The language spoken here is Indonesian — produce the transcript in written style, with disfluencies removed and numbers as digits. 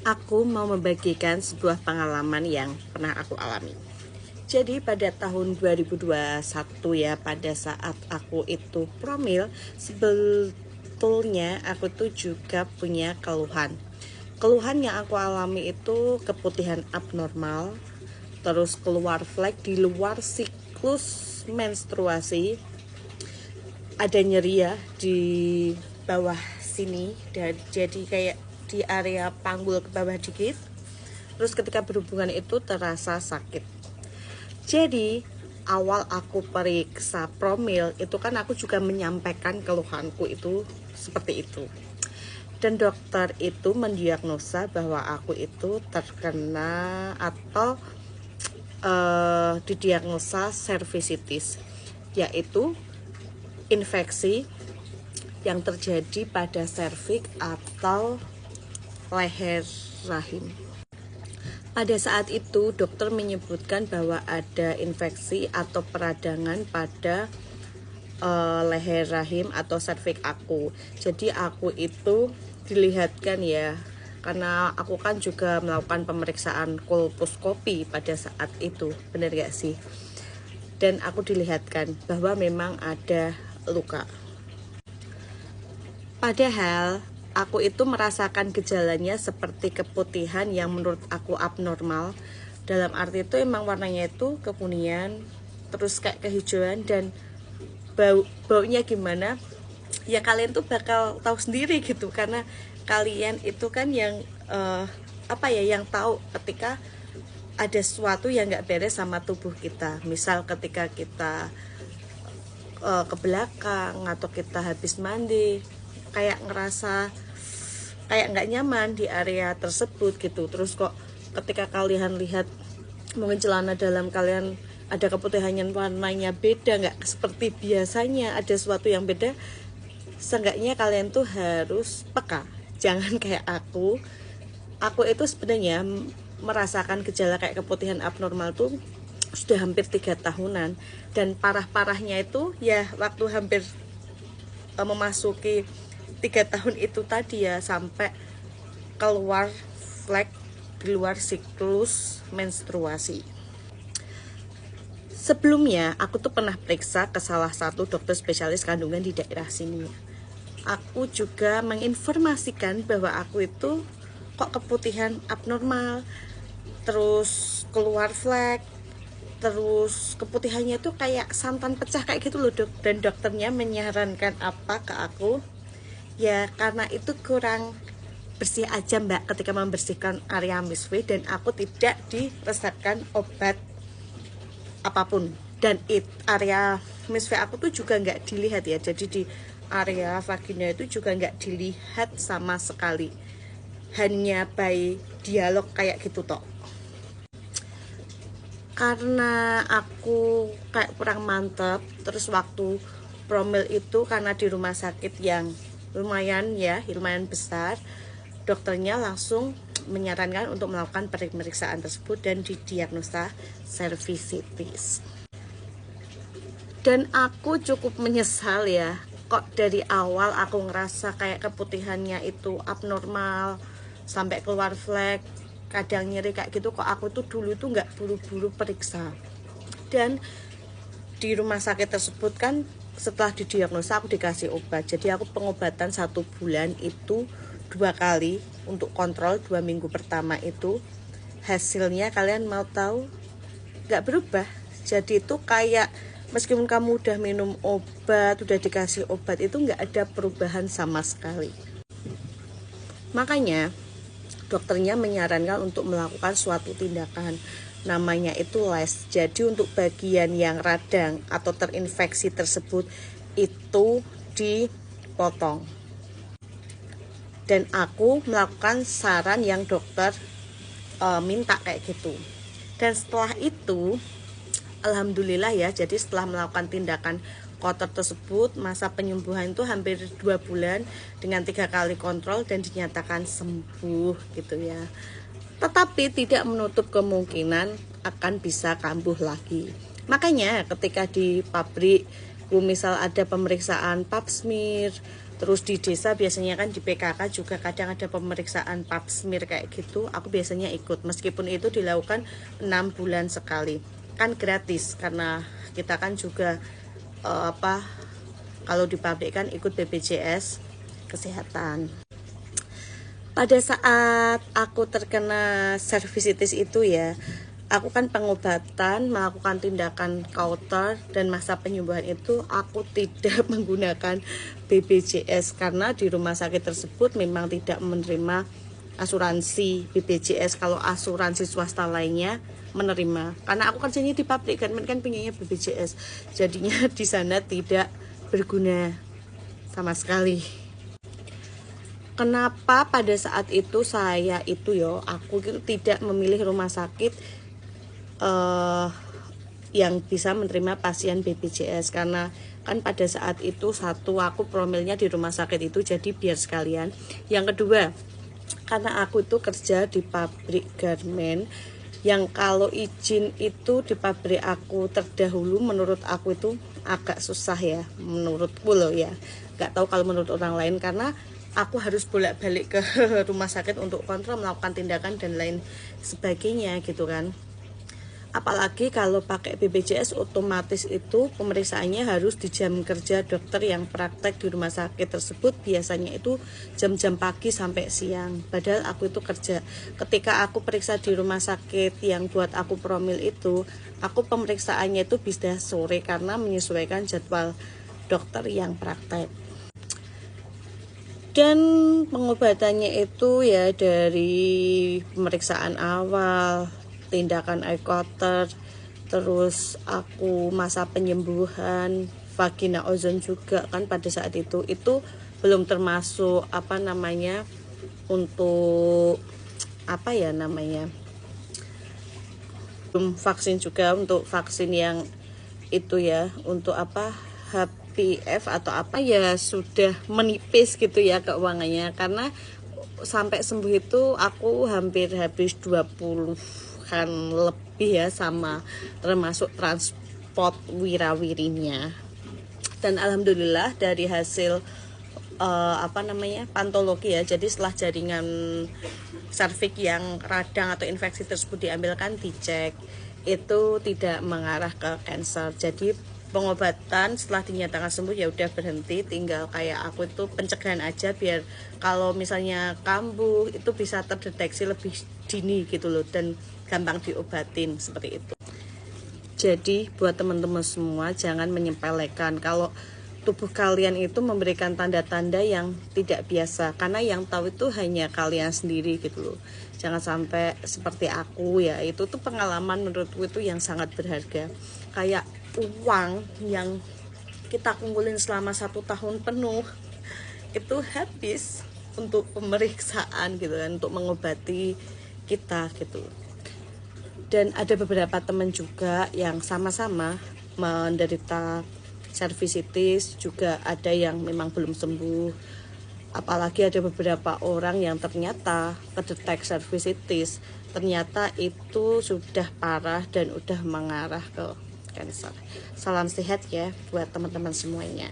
Aku mau membagikan sebuah pengalaman yang pernah aku alami. Jadi pada tahun 2021 ya, pada saat aku itu promil, sebetulnya aku tuh juga punya keluhan. Keluhan yang aku alami itu keputihan abnormal, terus keluar flek di luar siklus menstruasi, ada nyeri ya di bawah sini, dan jadi kayak di area panggul ke bawah dikit. Terus ketika berhubungan itu terasa sakit. Jadi awal aku periksa promil itu kan aku juga menyampaikan keluhanku itu seperti itu. Dan dokter itu mendiagnosa bahwa aku itu terkena atau didiagnosa cervicitis, yaitu infeksi yang terjadi pada serviks atau leher rahim. Pada saat itu dokter menyebutkan bahwa ada infeksi atau peradangan pada leher rahim atau serviks aku. Jadi aku itu dilihatkan ya, karena aku kan juga melakukan pemeriksaan kolposkopi pada saat itu, benar gak sih? Dan aku dilihatkan bahwa memang ada luka. Padahal aku itu merasakan gejalanya seperti keputihan yang menurut aku abnormal. Dalam arti itu emang warnanya itu kekuningan, terus kayak kehijauan, dan baunya gimana ya kalian tuh bakal tahu sendiri gitu, karena kalian itu kan yang yang tahu ketika ada sesuatu yang nggak beres sama tubuh kita. Misal ketika kita ke belakang atau kita habis mandi, kayak ngerasa kayak nggak nyaman di area tersebut gitu. Terus kok ketika kalian lihat mungkin celana dalam kalian ada keputihan yang warnanya beda, nggak seperti biasanya, ada sesuatu yang beda, seenggaknya kalian tuh harus peka. Jangan kayak aku itu sebenarnya merasakan gejala kayak keputihan abnormal tuh sudah hampir 3 tahunan, dan parah-parahnya itu ya waktu hampir memasuki 3 tahun itu tadi ya, sampai keluar flek di luar siklus menstruasi. Sebelumnya aku tuh pernah periksa ke salah satu dokter spesialis kandungan di daerah sini. Aku juga menginformasikan bahwa aku itu kok keputihan abnormal, terus keluar flek, terus keputihannya tuh kayak santan pecah kayak gitu loh dok. Dan dokternya menyarankan apa ke aku? Ya karena itu kurang bersih aja mbak ketika membersihkan area miswe, dan aku tidak diresepkan obat apapun. Dan area miswe aku tuh juga nggak dilihat ya, jadi di area vagina itu juga nggak dilihat sama sekali, hanya by dialog kayak gitu toh. Karena aku kayak kurang mantep, terus waktu promil itu karena di rumah sakit yang lumayan besar, dokternya langsung menyarankan untuk melakukan pemeriksaan tersebut dan didiagnosa cervicitis. Dan aku cukup menyesal ya, kok dari awal aku ngerasa kayak keputihannya itu abnormal sampai keluar flek, kadang nyeri kayak gitu, kok aku tuh dulu tuh nggak buru-buru periksa. Dan di rumah sakit tersebut kan setelah didiagnosa aku dikasih obat, jadi aku pengobatan 1 bulan itu 2 kali untuk kontrol. 2 minggu pertama itu hasilnya kalian mau tahu, nggak berubah. Jadi itu kayak meskipun kamu udah minum obat, udah dikasih obat, itu nggak ada perubahan sama sekali. Makanya dokternya menyarankan untuk melakukan suatu tindakan, namanya itu les. Jadi untuk bagian yang radang atau terinfeksi tersebut itu dipotong. Dan aku melakukan saran yang dokter minta kayak gitu. Dan setelah itu alhamdulillah ya, jadi setelah melakukan tindakan kotor tersebut, masa penyembuhan itu hampir 2 bulan dengan 3 kali kontrol dan dinyatakan sembuh gitu ya. Tetapi tidak menutup kemungkinan akan bisa kambuh lagi. Makanya ketika di pabrik misal ada pemeriksaan pap smear, Terus di desa biasanya kan di PKK juga kadang ada pemeriksaan pap smear kayak gitu, aku biasanya ikut meskipun itu dilakukan 6 bulan sekali, kan gratis karena kita kan juga kalau di pabrik kan ikut BPJS kesehatan. Pada saat aku terkena cervicitis itu ya, aku kan pengobatan, melakukan tindakan kauter dan masa penyembuhan itu aku tidak menggunakan BPJS karena di rumah sakit tersebut memang tidak menerima asuransi BPJS. Kalau asuransi swasta lainnya menerima, karena aku kerjanya di pabrik kan pinginnya BPJS, jadinya di sana tidak berguna sama sekali. Kenapa pada saat itu aku tidak memilih rumah sakit yang bisa menerima pasien BPJS, karena kan pada saat itu satu, aku promilnya di rumah sakit itu jadi biar sekalian. Yang kedua, karena aku itu kerja di pabrik garmen yang kalau izin itu di pabrik aku terdahulu, menurut aku itu agak susah ya, menurutku loh ya, nggak tahu kalau menurut orang lain, karena aku harus bolak-balik ke rumah sakit untuk kontrol, melakukan tindakan dan lain sebagainya gitu kan. Apalagi kalau pakai BPJS otomatis itu pemeriksaannya harus di jam kerja dokter yang praktek di rumah sakit tersebut, biasanya itu jam-jam pagi sampai siang. Padahal aku itu kerja. Ketika aku periksa di rumah sakit yang buat aku promil itu, aku pemeriksaannya itu bisa sore karena menyesuaikan jadwal dokter yang praktek. Dan pengobatannya itu ya dari pemeriksaan awal, tindakan eye cutter, terus aku masa penyembuhan, vagina ozon juga kan pada saat itu belum termasuk untuk belum vaksin juga, untuk vaksin yang itu ya, untuk HPV atau ya sudah menipis gitu ya keuangannya, karena sampai sembuh itu aku hampir habis 20-an lebih ya, sama termasuk transport wirawirinya. Dan alhamdulillah dari hasil pantologi ya, jadi setelah jaringan serviks yang radang atau infeksi tersebut diambilkan, dicek, itu tidak mengarah ke kanker. Jadi pengobatan setelah dinyatakan sembuh ya udah berhenti, tinggal kayak aku itu pencegahan aja biar kalau misalnya kambuh itu bisa terdeteksi lebih dini gitu loh, dan gampang diobatin seperti itu. Jadi buat teman-teman semua jangan menyepelekan kalau tubuh kalian itu memberikan tanda-tanda yang tidak biasa, karena yang tahu itu hanya kalian sendiri gitu loh. Jangan sampai seperti aku ya, itu tuh pengalaman menurutku itu yang sangat berharga. Kayak uang yang kita kumpulin selama 1 tahun penuh itu habis untuk pemeriksaan gitu kan, untuk mengobati kita gitu. Dan ada beberapa teman juga yang sama-sama menderita cervicitis, juga ada yang memang belum sembuh. Apalagi ada beberapa orang yang ternyata kedetek cervicitis, ternyata itu sudah parah dan udah mengarah ke kanker. Salam sehat ya buat teman-teman semuanya.